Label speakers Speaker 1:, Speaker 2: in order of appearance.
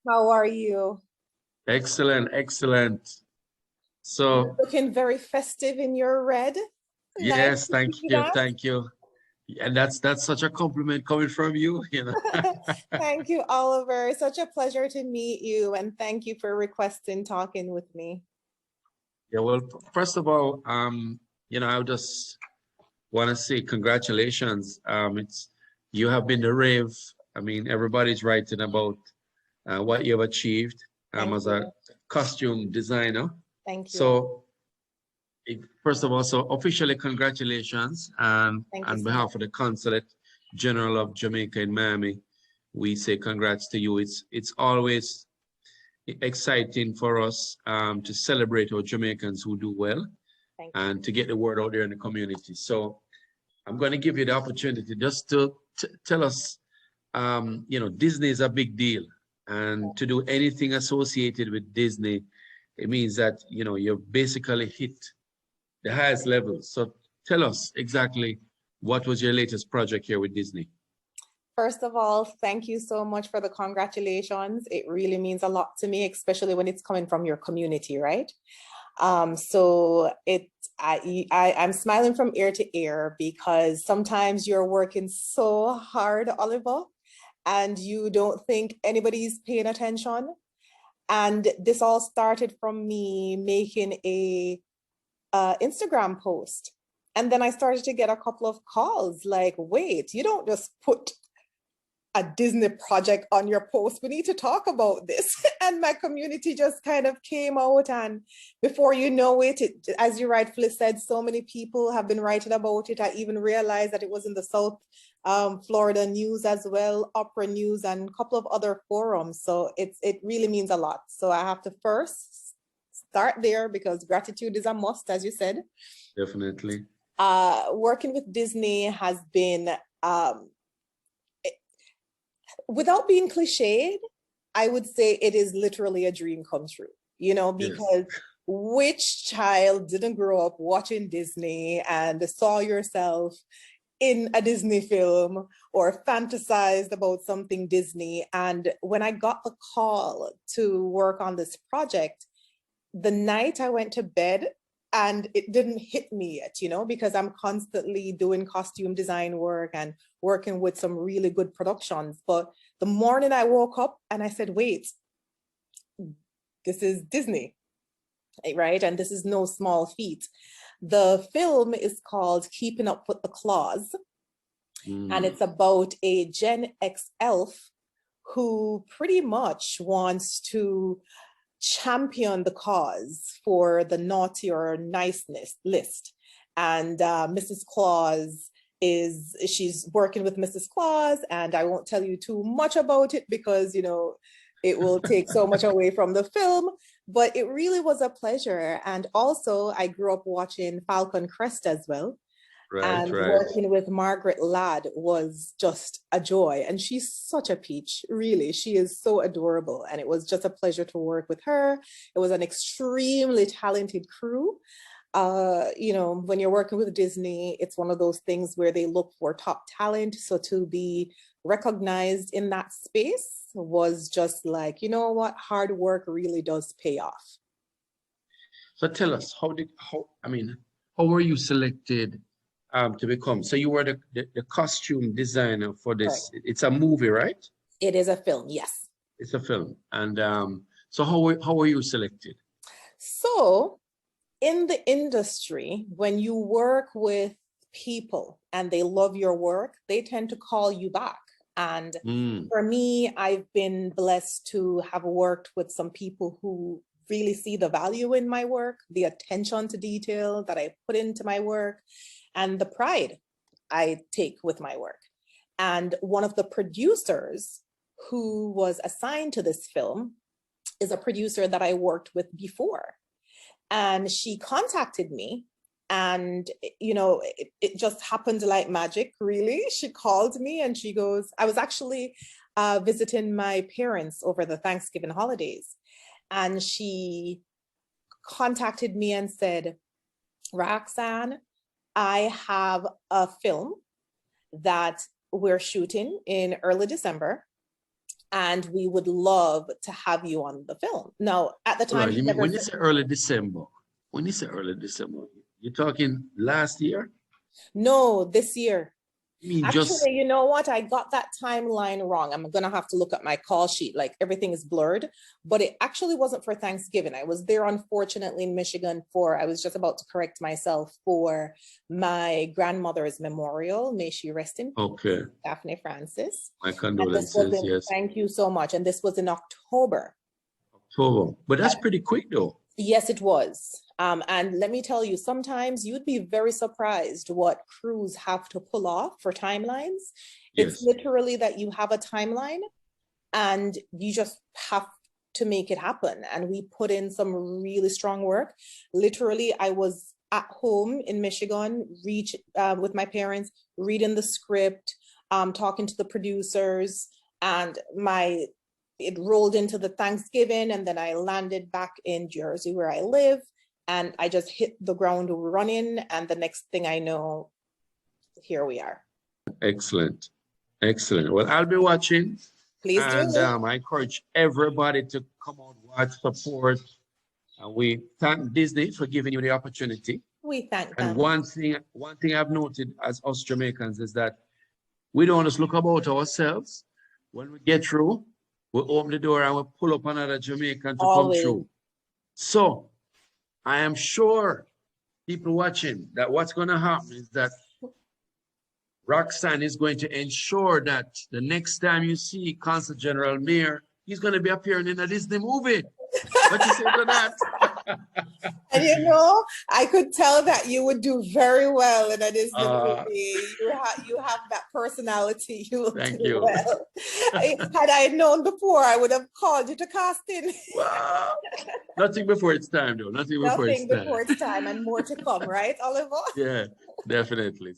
Speaker 1: How are you?
Speaker 2: Excellent, excellent. So,
Speaker 1: Looking very festive in your red. Nice
Speaker 2: yes,
Speaker 1: to
Speaker 2: thank
Speaker 1: see
Speaker 2: you,
Speaker 1: that.
Speaker 2: thank you. And that's such a compliment coming from you,
Speaker 1: Thank you, Oliver. Such a pleasure to meet you, and thank you for requesting talking with me.
Speaker 2: Yeah, well, first of all, I just want to say congratulations. It's you have been the rave. I mean, everybody's writing about what you've achieved
Speaker 1: Thank
Speaker 2: as a
Speaker 1: you.
Speaker 2: costume designer.
Speaker 1: Thank you.
Speaker 2: So, first of all, so officially congratulations. And
Speaker 1: Thank you
Speaker 2: on
Speaker 1: so much.
Speaker 2: behalf of the Consulate General of Jamaica in Miami, we say congrats to you. It's always exciting for us to celebrate our Jamaicans who do well
Speaker 1: Thank you.
Speaker 2: and to get the word out there in the community. So I'm going to give you the opportunity just to tell us, Disney is a big deal. And to do anything associated with Disney, it means that, you've basically hit the highest level. So tell us exactly what was your latest project here with Disney?
Speaker 1: First of all, thank you so much for the congratulations. It really means a lot to me, especially when it's coming from your community, right? I'm smiling from ear to ear because sometimes you're working so hard, Oliver, and you don't think anybody's paying attention. And this all started from me making a Instagram post. And then I started to get a couple of calls like, wait, you don't just put a Disney project on your post. We need to talk about this. And my community just kind of came out. And before you know it, as you rightfully said, so many people have been writing about it. I even realized that it was in the South Florida news as well, Opera News, and a couple of other forums. So it really means a lot. So I have to first start there because gratitude is a must, as you said.
Speaker 2: Definitely.
Speaker 1: Working with Disney has been without being cliched, I would say it is literally a dream come true, because
Speaker 2: Yes.
Speaker 1: which child didn't grow up watching Disney and saw yourself in a Disney film or fantasized about something Disney? And when I got the call to work on this project, the night I went to bed, and it didn't hit me yet, because I'm constantly doing costume design work and working with some really good productions. But the morning I woke up and I said, wait, this is Disney, right? And this is no small feat. The film is called Keeping Up with the Claus. And it's about a Gen X elf who pretty much wants to champion the cause for the naughty or niceness list. And Mrs. Claus she's working with Mrs. Claus, and I won't tell you too much about it because, it will take so much away from the film, but it really was a pleasure. And also I grew up watching Falcon Crest as well.
Speaker 2: Right,
Speaker 1: And
Speaker 2: right.
Speaker 1: working with Margaret Ladd was just a joy. And she's such a peach, really. She is so adorable. And it was just a pleasure to work with her. It was an extremely talented crew. When you're working with Disney, it's one of those things where they look for top talent. So to be recognized in that space was just like, you know what, hard work really does pay off.
Speaker 2: So tell us, how were you selected to become? So you were the costume designer for
Speaker 1: Right.
Speaker 2: this. It's a movie, right?
Speaker 1: It is a film, yes.
Speaker 2: It's a film. And so how were you selected?
Speaker 1: So in the industry, when you work with people and they love your work, they tend to call you back. And for me, I've been blessed to have worked with some people who really see the value in my work, the attention to detail that I put into my work, and the pride I take with my work. And one of the producers who was assigned to this film is a producer that I worked with before. And she contacted me, and it just happened like magic, really. She called me and she goes, I was actually visiting my parents over the Thanksgiving holidays, and she contacted me and said, Raxann, I have a film that we're shooting in early December, and we would love to have you on the film. Now, at the
Speaker 2: All
Speaker 1: time,
Speaker 2: right, when you say early December, you're talking last year?
Speaker 1: no, this year.
Speaker 2: You mean just
Speaker 1: Actually, you know what? I got that timeline wrong. I'm gonna have to look at my call sheet. Like everything is blurred, but it actually wasn't for Thanksgiving. I was there, unfortunately, in Michigan I was just about to correct myself, for my grandmother's memorial. May she rest in peace.
Speaker 2: okay?
Speaker 1: Daphne Francis.
Speaker 2: My
Speaker 1: And this was
Speaker 2: condolences. Yes,
Speaker 1: thank you so much. And this was in October.
Speaker 2: October, but that's pretty quick though.
Speaker 1: Yes, it was. And let me tell you, sometimes you'd be very surprised what crews have to pull off for timelines. It's
Speaker 2: Yes.
Speaker 1: literally that you have a timeline and you just have to make it happen. And we put in some really strong work. Literally, I was at home in Michigan, with my parents, reading the script, talking to the producers, and it rolled into the Thanksgiving, and then I landed back in Jersey where I live, and I just hit the ground running, and the next thing I know, here we are.
Speaker 2: Excellent. Excellent. Well, I'll be watching.
Speaker 1: Please do.
Speaker 2: And I encourage everybody to come out, watch, support. And we thank Disney for giving you the opportunity.
Speaker 1: We thank
Speaker 2: And
Speaker 1: them.
Speaker 2: one thing I've noted as us Jamaicans is that we don't just look about ourselves. When we get through, we open the door and we pull up another Jamaican to
Speaker 1: Always.
Speaker 2: come through. So I am sure people watching that what's going to happen is that Raxann is going to ensure that the next time you see Consul General Mair, he's going to be appearing in a Disney movie. What you say to that?
Speaker 1: And you know, I could tell that you would do very well in a Disney movie. You have that personality.
Speaker 2: Thank
Speaker 1: do
Speaker 2: you.
Speaker 1: well. Had I known before, I would have called you to cast in.
Speaker 2: Wow. Nothing before it's time, though. Nothing before it's time.
Speaker 1: And more to come, right, Oliver?
Speaker 2: Yeah, definitely.